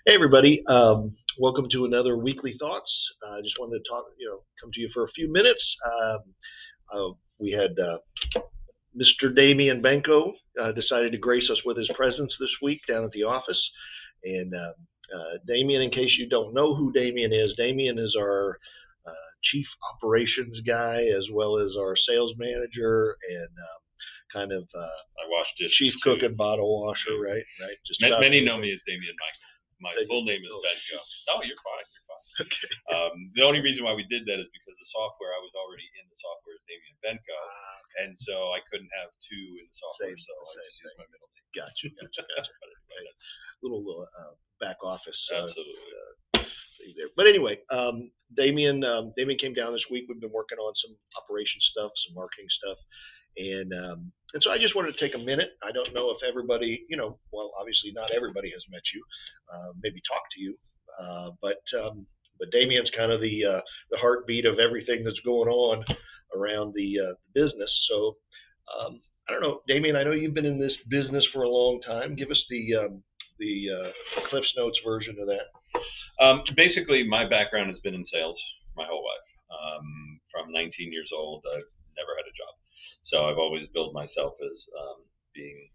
Hey everybody, welcome to another Weekly Thoughts. I just wanted to talk, come to you for a few minutes. We had Mr. Damian Benko decided to grace us with his presence this week down at the office. And Damian, in case you don't know who Damian is our chief operations guy as well as our sales manager and kind of I wash chief dishes cook too. and bottle washer, right? Right. Just Many know me as Damian Michael. My They full do. name is Oh, Benko. No, you're fine. You're fine. okay. The only reason why we did that is because the software I was already in the software is Damian Benko, Okay. and so I couldn't have two in the software, Same, so I same just used thing. my middle name. Gotcha. But anyway, Okay. that's Little back office absolutely. thing there. But anyway, Damien came down this week. We've been working on some operation stuff, some marketing stuff, and so I just wanted to take a minute. I don't know if everybody, well, obviously not everybody has met you, maybe talked to you, but Damien's kind of the heartbeat of everything that's going on around the business. So I don't know, Damien. I know you've been in this business for a long time. Give us the Cliff's Notes version of that. Basically, my background has been in sales my whole life. From 19 years old, I've never had a job, so I've always billed myself as being,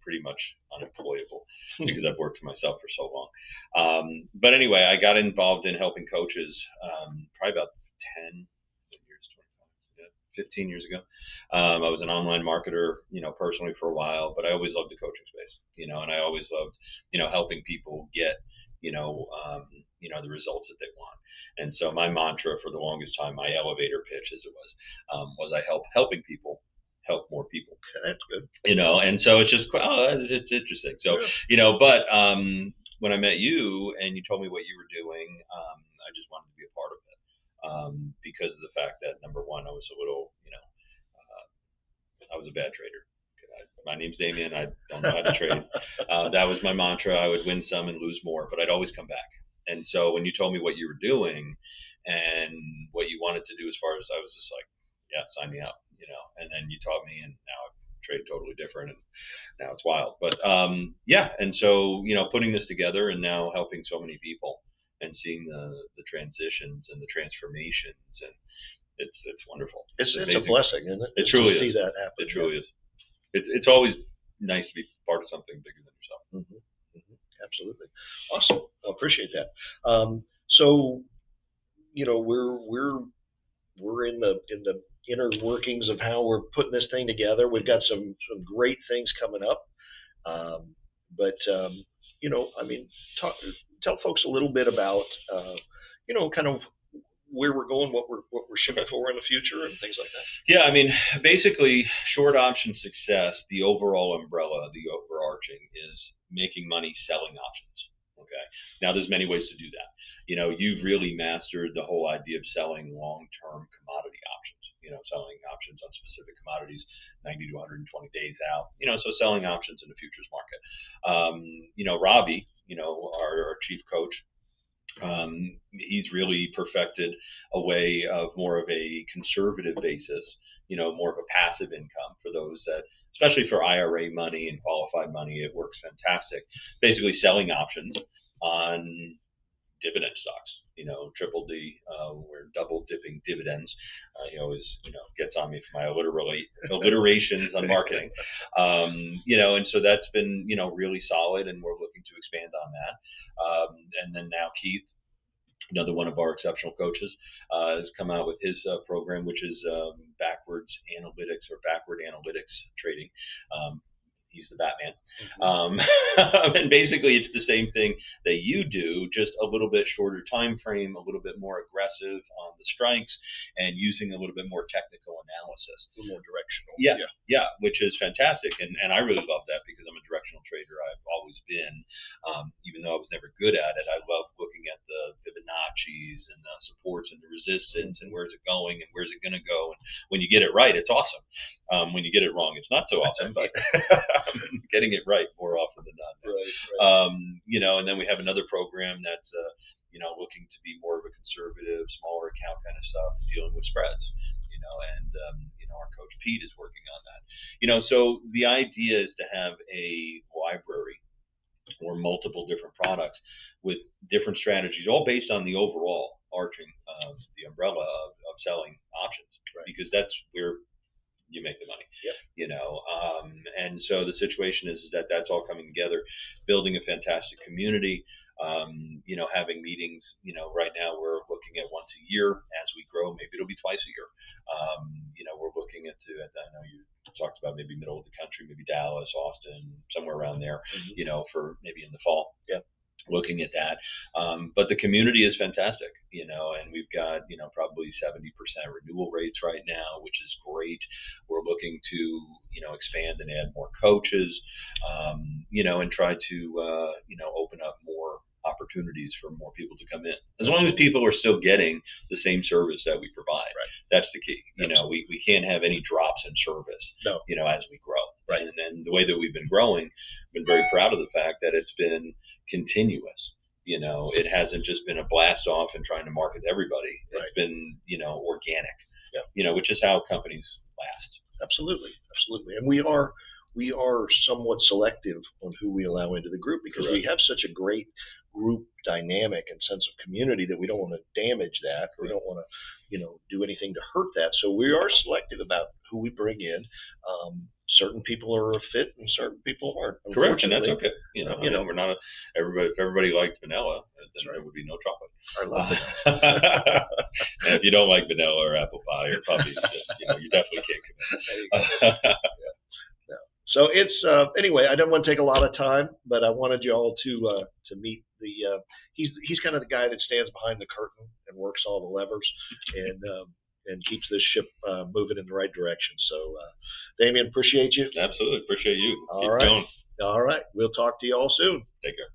pretty much unemployable because I've worked for myself for so long. But anyway, I got involved in helping coaches probably about 10 years, 25, yeah, 15 years ago. I was an online marketer, personally for a while, but I always loved the coaching space, and I always loved, helping people get, the results that they want. And so my mantra for the longest time, my elevator pitch, as it was I helping people help more people. That's good. And so it's just it's interesting. So Yeah. but when I met you and you told me what you were doing, I just wanted to be a part of it because of the fact that number one, I was a little, I was a bad trader. My name's Damian. I don't know how to trade. That was my mantra. I would win some and lose more, but I'd always come back. And so when you told me what you were doing and what you wanted to do, as far as I was just like, yeah, sign me up. And then you taught me, and now I trade totally different, and now it's wild. But yeah, and so putting this together and now helping so many people and seeing the transitions and the transformations, and it's wonderful. It's a blessing, isn't it? It Just to truly see is. that happen. It truly is. It's always nice to be part of something bigger than yourself. Absolutely, awesome. I appreciate that. So we're in the inner workings of how we're putting this thing together. We've got some great things coming up, but I mean, tell folks a little bit about kind of where we're going, what we're shooting for in the future, and things like that. Yeah, I mean, basically, short option success, the overall umbrella, the overarching is making money selling options. Okay. Now, there's many ways to do that. You've really mastered the whole idea of selling long-term commodity options. Selling options on specific commodities, 90 to 120 days out. So selling options in the futures market. Robbie, our chief coach, he's really perfected a way of more of a conservative basis, more of a passive income for those that, especially for IRA money and qualified money, it works fantastic. Basically, selling options on dividend stocks. Triple D, we're double dipping dividends. He always, gets on me for my alliterations on marketing. And so that's been, really solid, and we're looking to expand on that. And then now Keith, another one of our exceptional coaches, has come out with his program, which is backwards analytics or backward analytics trading. He's the Batman. And basically, it's the same thing that you do, just a little bit shorter time frame, a little bit more aggressive on the strikes, and using a little bit more technical analysis. A little more directional. Yeah, which is fantastic, and I really love that because I'm a directional trader. I've always been, even though I was never good at it. I love looking at the Fibonacci's and the supports and the resistance and where's it going and where's it going to go. And when you get it right, it's awesome. When you get it wrong, it's not so awesome, but getting it right more often than not. Right. And then we have another program that's, looking to be more of a conservative, smaller account kind of stuff, dealing with spreads. Our coach Pete is working on that. So the idea is to have a library or multiple different products with different strategies, all based on the overall arching of the umbrella of selling options, Right. because that's where you make the money. Yep. And so the situation is that that's all coming together, building a fantastic community. Having meetings. Right now we're looking at once a year. As we grow, maybe it'll be twice a year. We're looking into. I know you talked about maybe middle of the country, maybe Dallas, Austin, somewhere around there. Mm-hmm. For maybe in the fall. Yep. Looking at that. But the community is fantastic, and we've got, probably 70% renewal rates right now, which is great. We're looking to, expand and add more coaches, and try to, open up more opportunities for more people to come in. As long as people are still getting the same service that we provide, Right. That's the key. We can't have any drops in service, No. As we grow. Right. And the way that we've been growing, I've been very proud of the fact that it's been continuous. It hasn't just been a blast off and trying to market to everybody. Right. It's been, organic. Yeah. Which is how companies last. Absolutely, absolutely. And we are somewhat selective on who we allow into the group, because Correct. we have such a great group dynamic and sense of community that we don't want to damage that. We don't want to, do anything to hurt that. So we are selective about who we bring in. Certain people are a fit and certain people aren't. Correct, and that's okay. know, we're not everybody. If everybody liked vanilla, then right. There would be no chocolate. I love it. And if you don't like vanilla or apple pie or puppies, then, you definitely can't come in. No. So it's anyway. I don't want to take a lot of time, but I wanted you all to meet the. He's kind of the guy that stands behind the curtain and works all the levers and keeps this ship moving in the right direction. So, Damian, appreciate you. Absolutely, appreciate you. All Keep right. going. All right. We'll talk to you all soon. Take care.